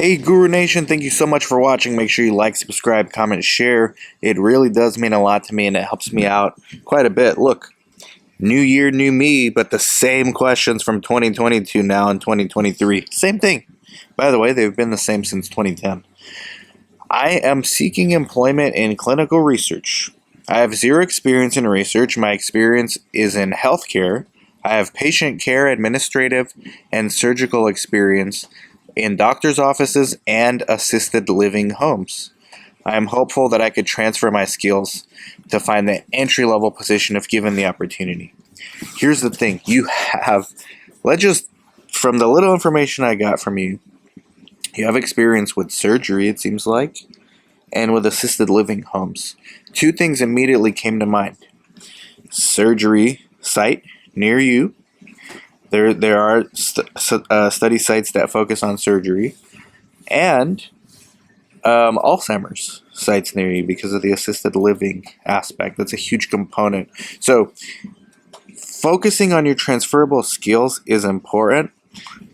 Hey Guru Nation, thank you so much for watching. Make sure you like, subscribe, comment, share. It really does mean a lot to me and it helps me out quite a bit. Look, new year, new me, but the same questions from 2022 now in 2023. Same thing. By the way, they've been the same since 2010. I am seeking employment in clinical research. I have zero experience in research. My experience is in healthcare. I have patient care, administrative, and surgical experience in doctor's offices and assisted living homes. I am hopeful that I could transfer my skills to find the entry-level position if given the opportunity. Here's the thing. From the little information I got from you, you have experience with surgery, it seems like, and with assisted living homes. Two things immediately came to mind. Surgery site near you. There are study sites that focus on surgery, and Alzheimer's sites near you because of the assisted living aspect. That's a huge component. So focusing on your transferable skills is important,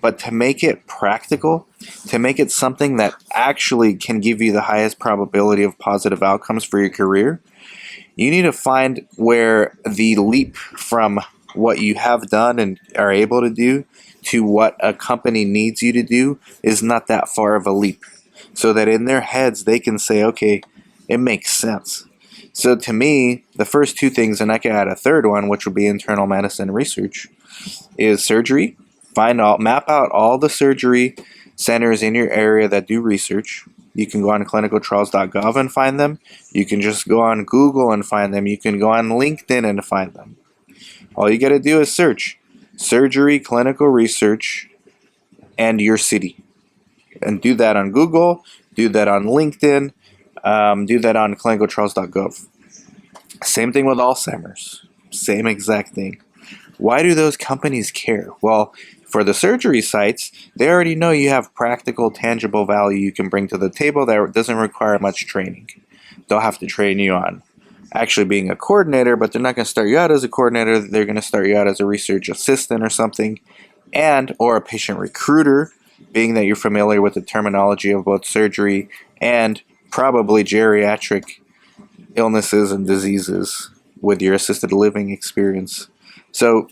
but to make it practical, to make it something that actually can give you the highest probability of positive outcomes for your career, you need to find where the leap from what you have done and are able to do to what a company needs you to do is not that far of a leap, so that in their heads they can say, okay, it makes sense. So to me, the first two things, and I can add a third one, which would be internal medicine research, is surgery. Map out all the surgery centers in your area that do research. You can go on clinicaltrials.gov and find them. You can just go on Google and find them. You can go on LinkedIn and find them. All you got to do is search surgery, clinical research, and your city. And do that on Google, do that on LinkedIn, do that on clinicaltrials.gov. Same thing with Alzheimer's. Same exact thing. Why do those companies care? Well, for the surgery sites, they already know you have practical, tangible value you can bring to the table that doesn't require much training. They'll have to train you on actually being a coordinator, but they're not going to start you out as a coordinator. They're going to start you out as a research assistant or something, or a patient recruiter, being that you're familiar with the terminology of both surgery and probably geriatric illnesses and diseases with your assisted living experience. So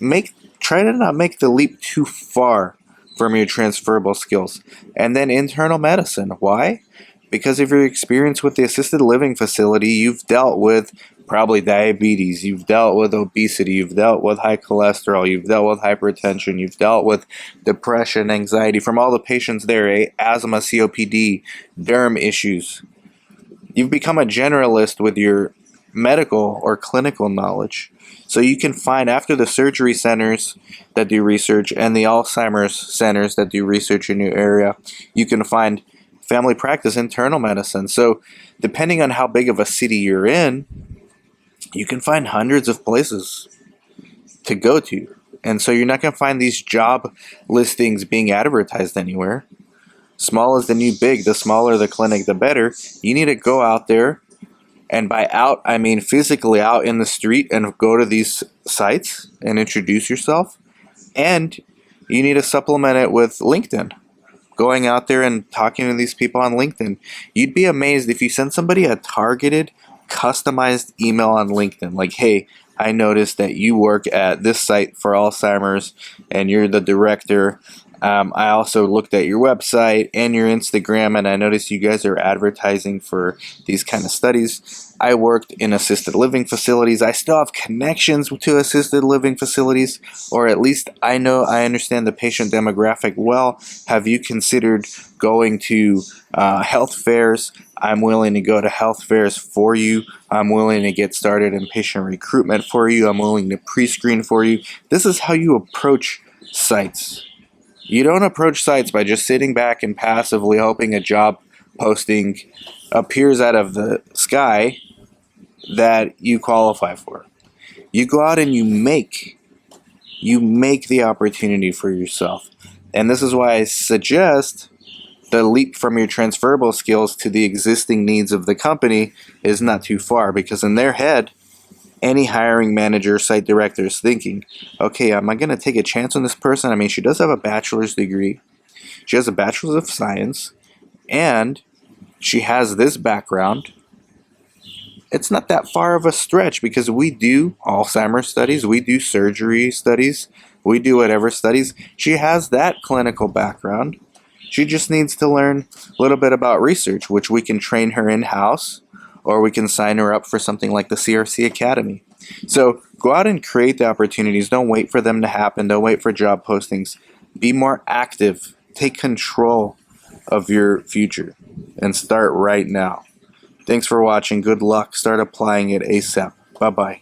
try to not make the leap too far from your transferable skills. And then internal medicine. Why? Because of your experience with the assisted living facility, you've dealt with probably diabetes, you've dealt with obesity, you've dealt with high cholesterol, you've dealt with hypertension, you've dealt with depression, anxiety from all the patients there, asthma, COPD, derm issues. You've become a generalist with your medical or clinical knowledge. So you can find, after the surgery centers that do research and the Alzheimer's centers that do research in your area, you can find family practice internal medicine. So depending on how big of a city you're in, you can find hundreds of places to go to. And so you're not going to find these job listings being advertised anywhere. Small is the new big. The smaller the clinic, the better. You need to go out there. And by out, I mean physically out in the street and go to these sites and introduce yourself. And you need to supplement it with LinkedIn. Going out there and talking to these people on LinkedIn. You'd be amazed if you send somebody a targeted, customized email on LinkedIn. Like, hey, I noticed that you work at this site for Alzheimer's and you're the director. I also looked at your website and your Instagram, and I noticed you guys are advertising for these kind of studies. I worked in assisted living facilities. I still have connections to assisted living facilities, or at least I understand the patient demographic well. Have you considered going to health fairs? I'm willing to go to health fairs for you. I'm willing to get started in patient recruitment for you. I'm willing to pre-screen for you. This is how you approach sites. You don't approach sites by just sitting back and passively hoping a job posting appears out of the sky that you qualify for. You go out and you make the opportunity for yourself. And this is why I suggest the leap from your transferable skills to the existing needs of the company is not too far, because in their head, any hiring manager, site director is thinking, okay, am I going to take a chance on this person? I mean, she does have a bachelor's degree. She has a bachelor's of science, and she has this background, it's not that far of a stretch because we do Alzheimer's studies, we do surgery studies, we do whatever studies. She has that clinical background. She just needs to learn a little bit about research, which we can train her in-house, or we can sign her up for something like the CRC Academy. So go out and create the opportunities. Don't wait for them to happen. Don't wait for job postings. Be more active. Take control of your future and start right now. Thanks for watching. Good luck. Start applying it ASAP. Bye-bye.